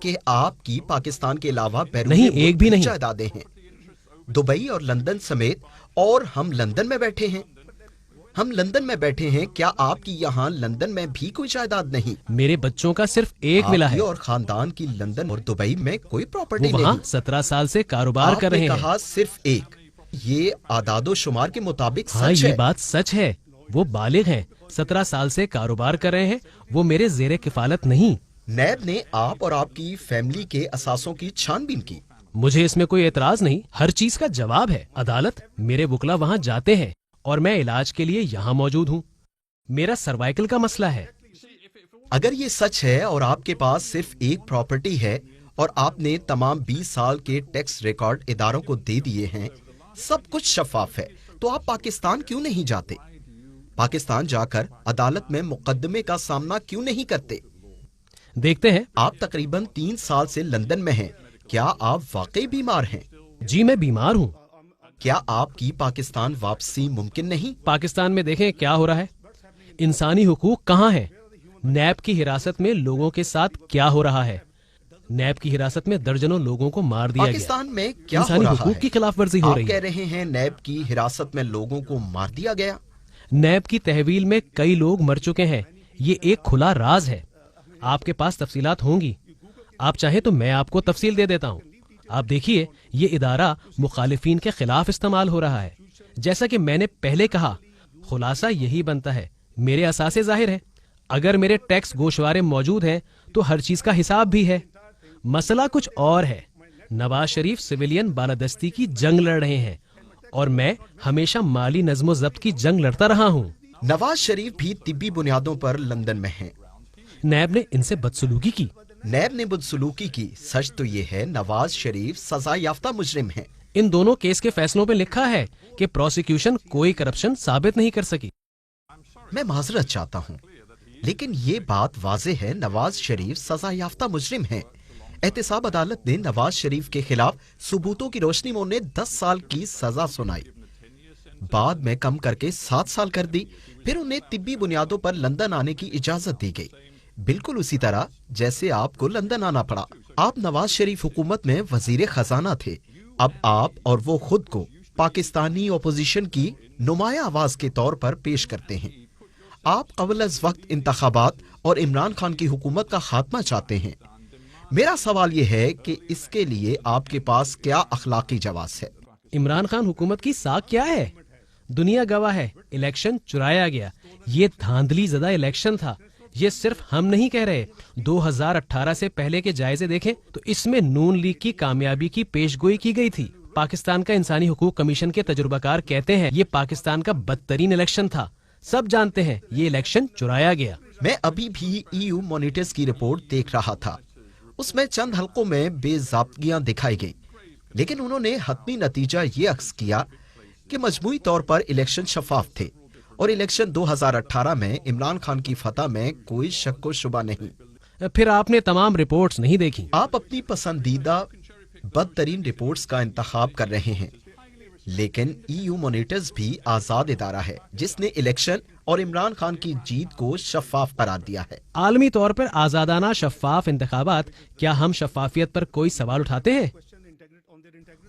کہ آپ کی پاکستان کے علاوہ بیرون نہیں، ملک ایک بھی نہیں۔ جائیدادیں ہیں، دبئی اور لندن سمیت، اور ہم لندن میں بیٹھے ہیں۔ کیا آپ کی یہاں لندن میں بھی کوئی جائیداد نہیں؟ میرے بچوں کا صرف ایک آپ ولا کی ہے، اور خاندان کی لندن اور دبئی میں کوئی وہ پراپرٹی وہاں نہیں۔ 17 سال سے کاروبار آپ کر نے رہے ہیں۔ کہا صرف ایک، یہ اعداد و شمار کے مطابق ہاں، سچ یہ ہے۔ بات سچ ہے، وہ بالغ ہیں، 17 سال سے کاروبار کر رہے ہیں، وہ میرے زیر کفالت نہیں۔ نیب نے آپ اور آپ کی فیملی کے اثاثوں کی چھان بین کی۔ مجھے اس میں کوئی اعتراض نہیں، ہر چیز کا جواب ہے۔ عدالت، میرے وکلا وہاں جاتے ہیں اور میں علاج کے لیے یہاں موجود ہوں۔ میرا سروائیکل کا مسئلہ ہے۔ اگر یہ سچ ہے اور آپ کے پاس صرف ایک پراپرٹی ہے اور آپ نے تمام 20 سال کے ٹیکس ریکارڈ اداروں کو دے دیے ہیں، سب کچھ شفاف ہے، تو آپ پاکستان کیوں نہیں جاتے؟ پاکستان جا کر عدالت میں مقدمے کا سامنا کیوں نہیں کرتے؟ دیکھتے ہیں۔ آپ تقریباً 3 سال سے لندن میں ہیں، کیا آپ واقعی بیمار ہیں؟ جی، میں بیمار ہوں۔ کیا آپ کی پاکستان واپسی ممکن نہیں؟ پاکستان میں دیکھیں کیا ہو رہا ہے، انسانی حقوق کہاں ہیں؟ نیب کی حراست میں لوگوں کے ساتھ کیا ہو رہا ہے؟ نیب کی حراست میں درجنوں لوگوں کو مار دیا گیا۔ پاکستان میں کیا ہو انسانی رہا حقوق ہے؟ کی خلاف ورزی ہو آپ رہی کہہ ہے۔ رہے ہیں نیب کی حراست میں لوگوں کو مار دیا گیا؟ نیب کی تحویل میں کئی لوگ مر چکے ہیں، یہ ایک کھلا راز ہے۔ آپ کے پاس تفصیلات ہوں گی، آپ چاہیں تو میں آپ کو تفصیل دے دیتا ہوں۔ آپ دیکھیے، یہ ادارہ مخالفین کے خلاف استعمال ہو رہا ہے۔ جیسا کہ میں نے پہلے کہا، خلاصہ یہی بنتا ہے، میرے اثاثے ظاہر ہیں، اگر میرے ٹیکس گوشوارے موجود ہیں تو ہر چیز کا حساب بھی ہے۔ مسئلہ کچھ اور ہے، نواز شریف سویلین بالادستی کی جنگ لڑ رہے ہیں اور میں ہمیشہ مالی نظم و ضبط کی جنگ لڑتا رہا ہوں۔ نواز شریف بھی طبی بنیادوں پر لندن میں ہیں۔ نیب نے ان سے بدسلوکی کی۔ نیب نے بدسلوکی کی، سچ تو یہ ہے نواز شریف سزا یافتہ مجرم ہیں۔ ان دونوں کیس کے فیصلوں پہ لکھا ہے کہ پروسیکیوشن کوئی کرپشن ثابت نہیں کر سکی۔ میں معذرت چاہتا ہوں، لیکن یہ بات واضح ہے نواز شریف سزا یافتہ مجرم ہیں۔ احتساب عدالت نے نواز شریف کے خلاف ثبوتوں کی روشنی میں انہیں 10 سال کی سزا سنائی، بعد میں کم کر کے 7 سال کر دی، پھر انہیں طبی بنیادوں پر لندن آنے کی اجازت دی گئی، بالکل اسی طرح جیسے آپ کو لندن آنا پڑا۔ آپ نواز شریف حکومت میں وزیر خزانہ تھے، اب آپ اور وہ خود کو پاکستانی اپوزیشن کی نمایاں آواز کے طور پر پیش کرتے ہیں۔ آپ قبل از وقت انتخابات اور عمران خان کی حکومت کا خاتمہ چاہتے ہیں۔ میرا سوال یہ ہے کہ اس کے لیے آپ کے پاس کیا اخلاقی جواز ہے؟ عمران خان حکومت کی ساکھ کیا ہے؟ دنیا گواہ ہے، الیکشن چرایا گیا، یہ دھاندلی زدہ الیکشن تھا۔ یہ صرف ہم نہیں کہہ رہے، 2018 سے پہلے کے جائزے دیکھیں تو اس میں نون لیگ کی کامیابی کی پیش گوئی کی گئی تھی۔ پاکستان کا انسانی حقوق کمیشن کے تجربہ کار کہتے ہیں یہ پاکستان کا بدترین الیکشن تھا۔ سب جانتے ہیں یہ الیکشن چرایا گیا۔ میں ابھی بھی EU مانیٹرز کی رپورٹ دیکھ رہا تھا، اس میں چند حلقوں میں بے ضابطگیاں دکھائی گئی، لیکن انہوں نے حتمی نتیجہ یہ اخذ کیا کہ مجموعی طور پر الیکشن شفاف تھے اور الیکشن 2018 میں عمران خان کی فتح میں کوئی شک و شبہ نہیں۔ پھر آپ نے تمام رپورٹس نہیں دیکھی۔ آپ اپنی پسندیدہ بدترین رپورٹس کا انتخاب کر رہے ہیں، لیکن EU مانیٹرز بھی آزاد ادارہ ہے جس نے الیکشن اور عمران خان کی جیت کو شفاف قرار دیا ہے۔ عالمی طور پر آزادانہ شفاف انتخابات، کیا ہم شفافیت پر کوئی سوال اٹھاتے ہیں؟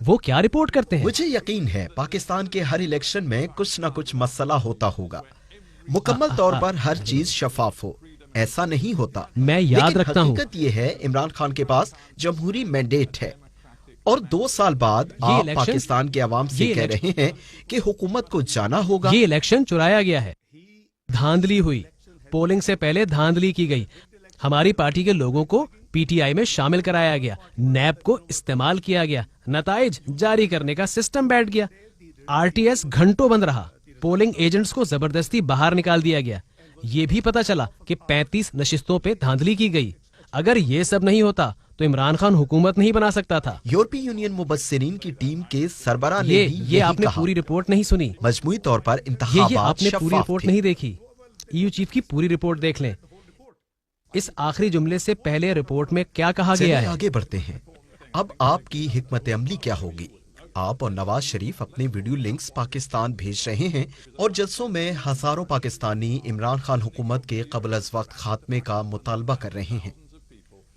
وہ کیا رپورٹ کرتے ہیں؟ مجھے یقین ہے پاکستان کے ہر الیکشن میں کچھ نہ کچھ مسئلہ ہوتا ہوگا، مکمل طور پر ہر چیز شفاف ہو، ایسا نہیں ہوتا۔ میں یاد رکھتا ہوں، حقیقت یہ ہے عمران خان کے پاس جمہوری مینڈیٹ ہے اور 2 سال بعد آپ پاکستان کے عوام سے کہہ رہے ہیں کہ حکومت کو جانا ہوگا۔ یہ الیکشن چرایا گیا ہے، دھاندلی ہوئی، پولنگ سے پہلے دھاندلی کی گئی، ہماری پارٹی کے لوگوں کو PTI میں شامل کرایا گیا، نیب کو استعمال کیا گیا، نتائج جاری کرنے کا سسٹم بیٹھ گیا، RTS گھنٹوں بند رہا، پولنگ ایجنٹس کو زبردستی باہر نکال دیا گیا، یہ بھی پتا چلا کہ 35 نشستوں پہ دھاندلی کی گئی۔ اگر یہ سب نہیں ہوتا تو عمران خان حکومت نہیں بنا سکتا تھا۔ یورپی یونین مبصرین کی ٹیم کے سربراہ نے بھی یہ آپ نے کہا۔ پوری رپورٹ نہیں سنی، مجموعی طور پر یہ انتخابات آپ نے پوری شفاف رپورٹ تھے۔ نہیں دیکھی۔ EU چیف کی پوری رپورٹ دیکھ لیں، اس آخری جملے سے پہلے رپورٹ میں کیا کہا گیا چلیے ہے؟ آگے بڑھتے ہیں۔ اب آپ کی حکمت عملی کیا ہوگی؟ آپ اور نواز شریف اپنے ویڈیو لنکس پاکستان بھیج رہے ہیں اور جلسوں میں ہزاروں پاکستانی عمران خان حکومت کے قبل از وقت خاتمے کا مطالبہ کر رہے ہیں۔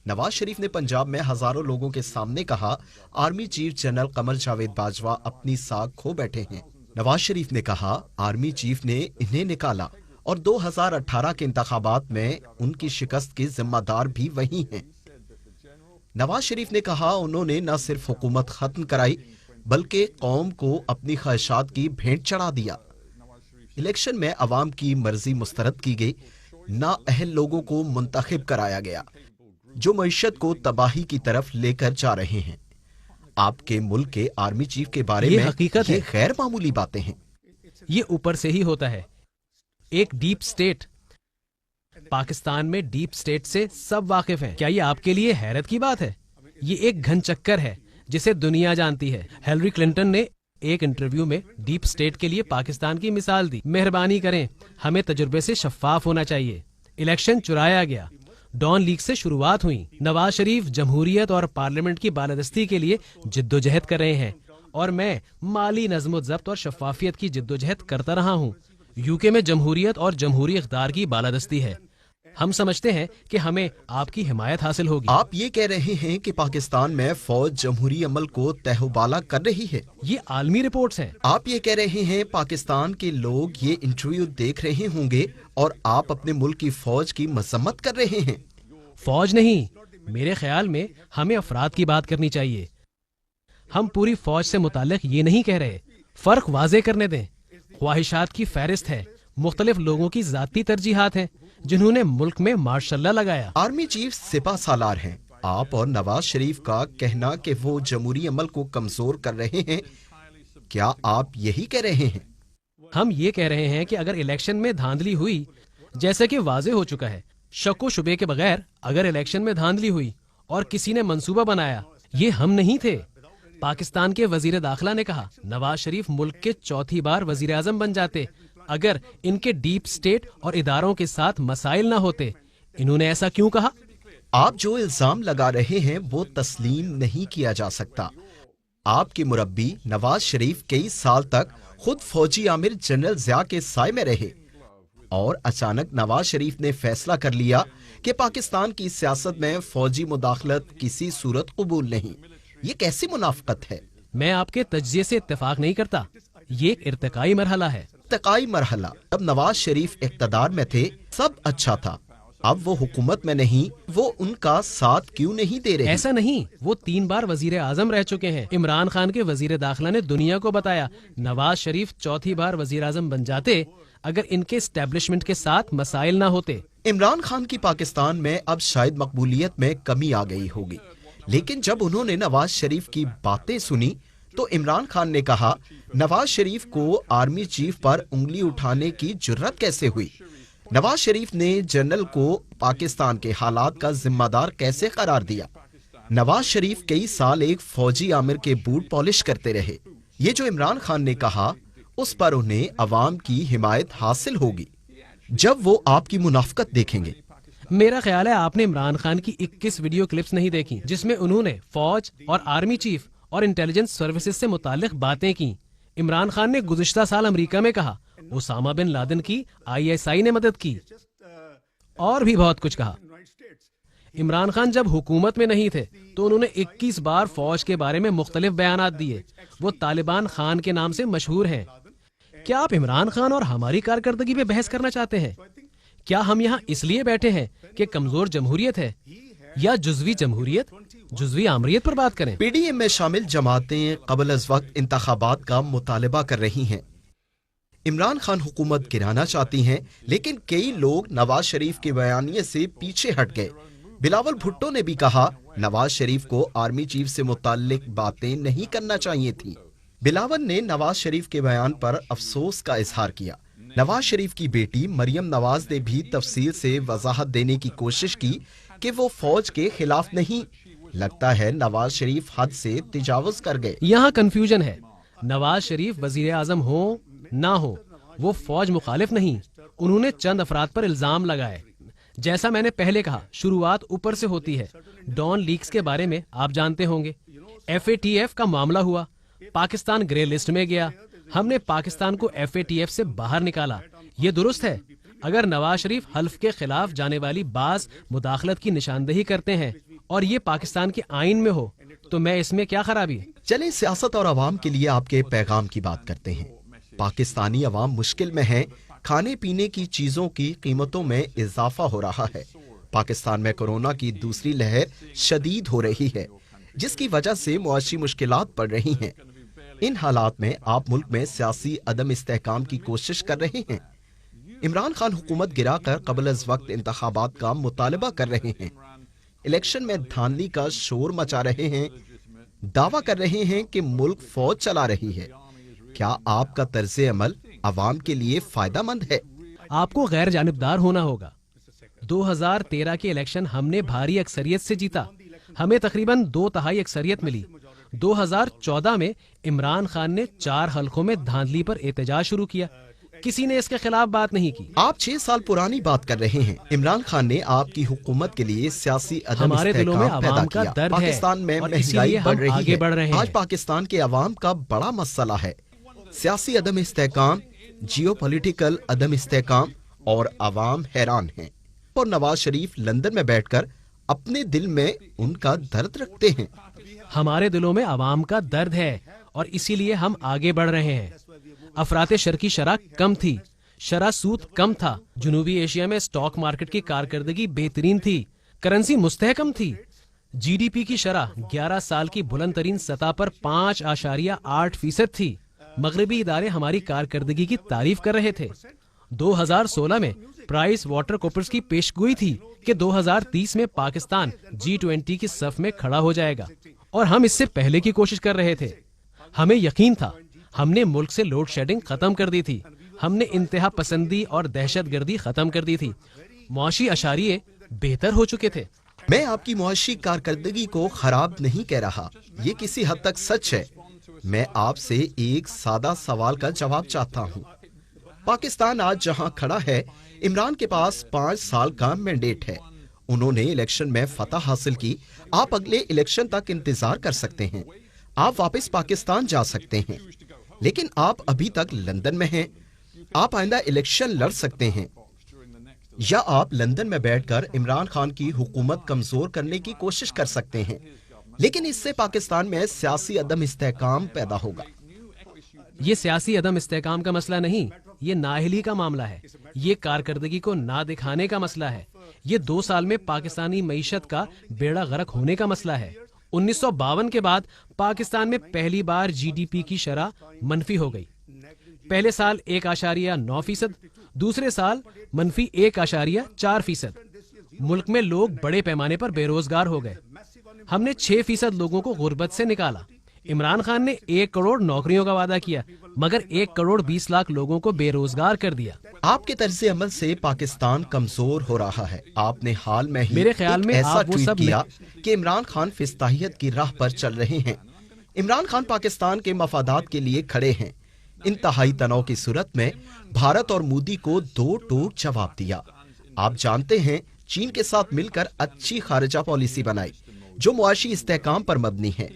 نواز شریف نے پنجاب میں ہزاروں لوگوں کے سامنے کہا army chief general Qamar Javed Bajwa اپنی ساکھ کھو بیٹھے ہیں۔ نواز شریف نے کہا آرمی چیف نے انہیں نکالا اور 2018 کے انتخابات میں ان کی شکست کے ذمہ دار بھی وہی ہیں۔ نواز شریف نے کہا انہوں نے نہ صرف حکومت ختم کرائی بلکہ قوم کو اپنی خواہشات کی بھینٹ چڑھا دیا۔ الیکشن میں عوام کی مرضی مسترد کی گئی، نااہل لوگوں کو منتخب کرایا گیا جو معیشت کو تباہی کی طرف لے کر جا رہے ہیں۔ آپ کے ملک کے آرمی چیف کے بارے یہ میں حقیقت یہ ہے۔ غیر معمولی باتیں ہیں۔ یہ اوپر سے ہی ہوتا ہے، ایک ڈیپ سٹیٹ۔ پاکستان میں ڈیپ سٹیٹ سے سب واقف ہیں۔ کیا یہ آپ کے لیے حیرت کی بات ہے؟ یہ ایک گھن چکر ہے جسے دنیا جانتی ہے۔ ہیلری کلنٹن نے ایک انٹرویو میں ڈیپ سٹیٹ کے لیے پاکستان کی مثال دی۔ مہربانی کریں، ہمیں تجربے سے شفاف ہونا چاہیے۔ الیکشن چرایا گیا، ڈان لیگ سے شروعات ہوئی۔ نواز شریف جمہوریت اور پارلیمنٹ کی بالادستی کے لیے جد و جہد کر رہے ہیں اور میں مالی نظم و ضبط اور شفافیت کی جد و جہد کرتا رہا ہوں۔ یو کے میں جمہوریت اور جمہوری اقدار کی بالادستی ہے۔ ہم سمجھتے ہیں کہ ہمیں آپ کی حمایت حاصل ہوگی۔ آپ یہ کہہ رہے ہیں کہ پاکستان میں فوج جمہوری عمل کو تہ و بالا کر رہی ہے۔ یہ عالمی رپورٹس ہیں۔ آپ یہ کہہ رہے ہیں پاکستان کے لوگ یہ انٹرویو دیکھ رہے ہوں گے اور آپ اپنے ملک کی فوج کی مذمت کر رہے ہیں۔ فوج نہیں، میرے خیال میں ہمیں افراد کی بات کرنی چاہیے۔ ہم پوری فوج سے متعلق یہ نہیں کہہ رہے۔ فرق واضح کرنے دیں۔ خواہشات کی فہرست ہے، مختلف لوگوں کی ذاتی ترجیحات ہیں جنہوں نے ملک میں ماشاء اللہ لگایا۔ آرمی چیف سپہ سالار ہیں۔ آپ اور نواز شریف کا کہنا کہ وہ جمہوری عمل کو کمزور کر رہے ہیں، کیا آپ یہی کہہ رہے ہیں؟ ہم یہ کہہ رہے ہیں کہ اگر الیکشن میں دھاندلی ہوئی، جیسا کہ واضح ہو چکا ہے، شک و شبے کے بغیر اگر الیکشن میں دھاندلی ہوئی اور کسی نے منصوبہ بنایا، یہ ہم نہیں تھے۔ پاکستان کے وزیر داخلہ نے کہا نواز شریف ملک کے چوتھی بار وزیر اعظم بن جاتے اگر ان کے ڈیپ سٹیٹ اور اداروں کے ساتھ مسائل نہ ہوتے۔ انہوں نے ایسا کیوں کہا؟ آپ جو الزام لگا رہے ہیں وہ تسلیم نہیں کیا جا سکتا۔ آپ کے مربی نواز شریف کئی سال تک خود فوجی عامر جنرل ضیاء کے سائے میں رہے اور اچانک نواز شریف نے فیصلہ کر لیا کہ پاکستان کی سیاست میں فوجی مداخلت کسی صورت قبول نہیں۔ یہ کیسی منافقت ہے؟ میں آپ کے تجزیے سے اتفاق نہیں کرتا۔ یہ ایک ارتقائی مرحلہ ہے۔ ارتقائی مرحلہ؟ جب نواز شریف اقتدار میں تھے سب اچھا تھا، اب وہ حکومت میں نہیں، وہ ان کا ساتھ کیوں نہیں دے رہے؟ ایسا نہیں، وہ 3 بار وزیر اعظم رہ چکے ہیں۔ عمران خان کے وزیر داخلہ نے دنیا کو بتایا نواز شریف چوتھی بار وزیر اعظم بن جاتے اگر ان کے اسٹیبلشمنٹ کے ساتھ مسائل نہ ہوتے۔ عمران خان کی پاکستان میں اب شاید مقبولیت میں کمی آ گئی ہوگی، لیکن جب انہوں نے نواز شریف کی باتیں سنی تو عمران خان نے کہا نواز شریف کو آرمی چیف پر انگلی اٹھانے کی جرت کیسے ہوئی؟ نواز شریف نے جنرل کو پاکستان کے حالات کا ذمہ دار کیسے قرار دیا؟ نواز شریف کئی سال ایک فوجی عامر کے بوٹ پالش کرتے رہے۔ یہ جو عمران خان نے کہا اس پر انہیں عوام کی حمایت حاصل ہوگی جب وہ آپ کی منافقت دیکھیں گے۔ میرا خیال ہے آپ نے عمران خان کی 21 ویڈیو کلپس نہیں دیکھی جس میں انہوں نے فوج اور آرمی چیف اور انٹیلیجنس سروسز سے متعلق باتیں کی۔ عمران خان نے گزشتہ سال امریکہ میں کہا اسامہ بن لادن کی ISI نے مدد کی اور بھی بہت کچھ کہا۔ عمران خان جب حکومت میں نہیں تھے تو انہوں نے 21 بار فوج کے بارے میں مختلف بیانات دیے۔ وہ طالبان خان کے نام سے مشہور ہیں۔ کیا آپ عمران خان اور ہماری کارکردگی پہ بحث کرنا چاہتے ہیں؟ کیا ہم یہاں اس لیے بیٹھے ہیں کہ کمزور جمہوریت ہے یا جزوی جمہوریت، جزوی آمریت پر بات کریں؟ پی ڈی ایم میں شامل جماعتیں قبل از وقت انتخابات کا مطالبہ کر رہی ہیں۔ عمران خان حکومت گرانا چاہتی ہیں، لیکن کئی لوگ نواز شریف کے بیانیے سے پیچھے ہٹ گئے۔ بلاول بھٹو نے بھی کہا نواز شریف کو آرمی چیف سے متعلق باتیں نہیں کرنا چاہیے تھیں۔ بلاول نے نواز شریف کے بیان پر افسوس کا اظہار کیا۔ نواز شریف کی بیٹی مریم نواز نے بھی تفصیل سے وضاحت دینے کی کوشش کی کہ وہ فوج کے خلاف نہیں۔ لگتا ہے نواز شریف حد سے تجاوز کر گئے۔ یہاں کنفیوژن ہے۔ نواز شریف وزیر اعظم ہو نہ ہو، وہ فوج مخالف نہیں۔ انہوں نے چند افراد پر الزام لگائے۔ جیسا میں نے پہلے کہا شروعات اوپر سے ہوتی ہے۔ ڈان لیکس کے بارے میں آپ جانتے ہوں گے۔ FATF کا معاملہ ہوا، پاکستان گرے لسٹ میں گیا۔ ہم نے پاکستان کو FATF سے باہر نکالا۔ یہ درست ہے۔ اگر نواز شریف حلف کے خلاف جانے والی بعض مداخلت کی نشاندہی کرتے ہیں اور یہ پاکستان کے آئین میں ہو تو میں اس میں کیا خرابی؟ چلیں سیاست اور عوام کے لیے آپ کے پیغام کی بات کرتے ہیں۔ پاکستانی عوام مشکل میں ہے، کھانے پینے کی چیزوں کی قیمتوں میں اضافہ ہو رہا ہے۔ پاکستان میں کورونا کی دوسری لہر شدید ہو رہی ہے، جس کی وجہ سے معاشی مشکلات بڑھ رہی ہیں۔ ان حالات میں آپ ملک میں سیاسی عدم استحکام کی کوشش کر رہے ہیں۔ عمران خان حکومت گرا کر قبل از وقت انتخابات کا مطالبہ کر رہے ہیں، الیکشن میں دھاندلی کا شور مچا رہے ہیں، دعویٰ کر رہے ہیں کہ ملک فوج چلا رہی ہے۔ کیا آپ کا طرز عمل عوام کے لیے فائدہ مند ہے؟ آپ کو غیر جانبدار ہونا ہوگا۔ 2013 کے الیکشن ہم نے بھاری اکثریت سے جیتا، ہمیں تقریباً 2/3 اکثریت ملی۔ 2014 میں عمران خان نے 4 حلقوں میں دھاندلی پر احتجاج شروع کیا، کسی نے اس کے خلاف بات نہیں کی۔ آپ 6 سال پرانی بات کر رہے ہیں۔ عمران خان نے آپ کی حکومت کے لیے سیاسی عدم ہمارے دلوں میں استحکام پیدا عوام کا کیا۔ درد ہے پاکستان میں اور اسی مہنگائی لیے بڑھ ہم رہی آگے بڑھ رہے ہے۔ ہیں۔ آج پاکستان کے عوام کا بڑا مسئلہ ہے سیاسی عدم استحکام، جیو پولیٹیکل عدم استحکام، اور عوام حیران ہیں۔ اور نواز شریف لندن میں بیٹھ کر اپنے دل میں ان کا درد رکھتے ہیں۔ ہمارے دلوں میں عوام کا درد ہے اور اسی لیے ہم آگے بڑھ رہے ہیں۔ افراط شر کی شرح کم تھی، شرح سود کم تھا، جنوبی ایشیا میں سٹاک مارکیٹ کی کارکردگی بہترین تھی، کرنسی مستحکم تھی، جی ڈی پی کی شرح 11 سال کی بلند ترین سطح پر 5.8% تھی۔ مغربی ادارے ہماری کارکردگی کی تعریف کر رہے تھے۔ 2016 میں پرائس واٹر کوپرز کی پیشگوئی تھی کہ 2030 میں پاکستان G20 کی صف میں کھڑا ہو جائے گا، اور ہم اس سے پہلے کی کوشش کر رہے تھے۔ ہمیں یقین تھا، ہم نے ملک سے لوڈ شیڈنگ ختم کر دی تھی، ہم نے انتہا پسندی اور دہشت گردی ختم کر دی تھی، معاشی اشاریے بہتر ہو چکے تھے۔ میں آپ کی معاشی کارکردگی کو خراب نہیں کہہ رہا، یہ کسی حد تک سچ ہے۔ میں آپ سے ایک سادہ سوال کا جواب چاہتا ہوں۔ پاکستان آج جہاں کھڑا ہے، عمران کے پاس 5 سال کا مینڈیٹ ہے۔ انہوں نے الیکشن میں فتح حاصل کی۔ آپ اگلے الیکشن تک انتظار کر سکتے ہیں، آپ واپس پاکستان جا سکتے ہیں، لیکن آپ ابھی تک لندن میں ہیں۔ آپ آئندہ الیکشن لڑ سکتے ہیں، یا آپ لندن میں بیٹھ کر عمران خان کی حکومت کمزور کرنے کی کوشش کر سکتے ہیں، لیکن اس سے پاکستان میں سیاسی عدم استحکام پیدا ہوگا۔ یہ سیاسی عدم استحکام کا مسئلہ نہیں، یہ نااہلی کا معاملہ ہے، یہ کارکردگی کو نہ دکھانے کا مسئلہ ہے، یہ 2 سال میں پاکستانی معیشت کا بیڑا غرق ہونے کا مسئلہ ہے۔ 1952 کے بعد پاکستان میں پہلی بار جی ڈی پی کی شرح منفی ہو گئی۔ پہلے سال 1.9%، دوسرے سال منفی 1.4%۔ ملک میں لوگ بڑے پیمانے پر بے روزگار ہو گئے۔ ہم نے 6% لوگوں کو غربت سے نکالا۔ عمران خان نے 1 کروڑ نوکریوں کا وعدہ کیا، مگر 1 کروڑ 20 لاکھ لوگوں کو بے روزگار کر دیا۔ آپ کے طرز عمل سے پاکستان کمزور ہو رہا ہے۔ آپ نے حال میں ہی میرے خیال میں ایسا آپ وہ ٹویٹ سب کیا کہ عمران خان فضتاحیت کی راہ پر چل رہے ہیں۔ عمران خان پاکستان کے مفادات کے لیے کھڑے ہیں۔ انتہائی تناؤ کی صورت میں بھارت اور مودی کو 2 ٹوک جواب دیا۔ آپ جانتے ہیں، چین کے ساتھ مل کر اچھی خارجہ پالیسی بنائی جو معاشی استحکام پر مبنی ہے،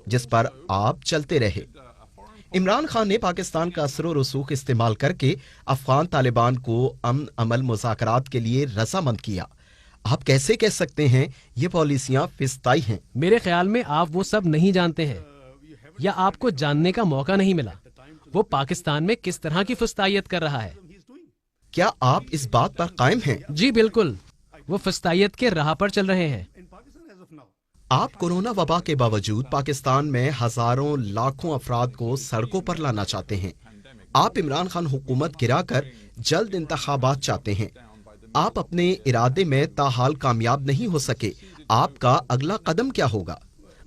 جس پر آپ چلتے رہے۔ عمران خان نے پاکستان کا اثر و رسوخ استعمال کر کے افغان طالبان کو امن عمل مذاکرات کے لیے رضامند کیا۔ آپ کیسے کہہ سکتے ہیں یہ پالیسیاں فضتائی ہیں؟ میرے خیال میں آپ وہ سب نہیں جانتے ہیں، یا آپ کو جاننے کا موقع نہیں ملا وہ پاکستان میں کس طرح کی فضتائیت کر رہا ہے۔ کیا آپ اس بات پر قائم ہیں؟ جی بالکل، وہ فضتائیت کے راہ پر چل رہے ہیں۔ آپ کورونا وبا کے باوجود پاکستان میں ہزاروں لاکھوں افراد کو سڑکوں پر لانا چاہتے ہیں۔ آپ عمران خان حکومت گرا کر جلد انتخابات چاہتے ہیں۔ آپ اپنے ارادے میں تاحال کامیاب نہیں ہو سکے۔ آپ کا اگلا قدم کیا ہوگا؟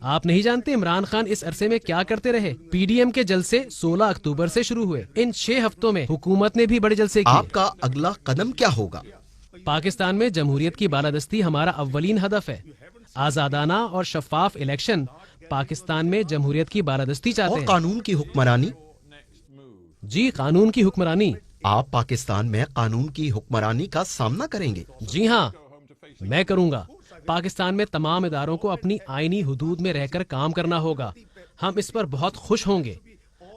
آپ نہیں جانتے عمران خان اس عرصے میں کیا کرتے رہے؟ پی ڈی ایم کے جلسے 16 اکتوبر سے شروع ہوئے۔ ان 6 ہفتوں میں حکومت نے بھی بڑے جلسے کیے۔ آپ کا اگلا قدم کیا ہوگا؟ پاکستان میں جمہوریت کی بالادستی ہمارا اولین ہدف ہے۔ آزادانہ اور شفاف الیکشن پاکستان میں جمہوریت کی بالادستی چاہتے اور ہیں۔ قانون کی حکمرانی؟ جی، قانون کی حکمرانی۔ آپ پاکستان میں قانون کی حکمرانی کا سامنا کریں گے؟ جی ہاں، میں کروں گا۔ پاکستان میں تمام اداروں کو اپنی آئینی حدود میں رہ کر کام کرنا ہوگا۔ ہم اس پر بہت خوش ہوں گے۔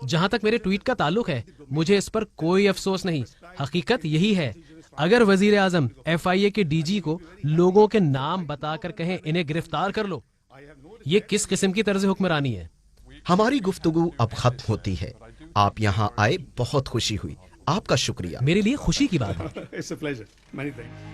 جہاں تک میرے ٹویٹ کا تعلق ہے، مجھے اس پر کوئی افسوس نہیں۔ حقیقت یہی ہے، اگر وزیر اعظم FIA کے DG کو لوگوں کے نام بتا کر کہیں انہیں گرفتار کر لو، یہ کس قسم کی طرز حکمرانی ہے؟ ہماری گفتگو اب ختم ہوتی ہے. آپ یہاں آئے بہت خوشی ہوئی. آپ کا شکریہ. میرے لیے خوشی کی بات ہے. It's a pleasure. Many thanks.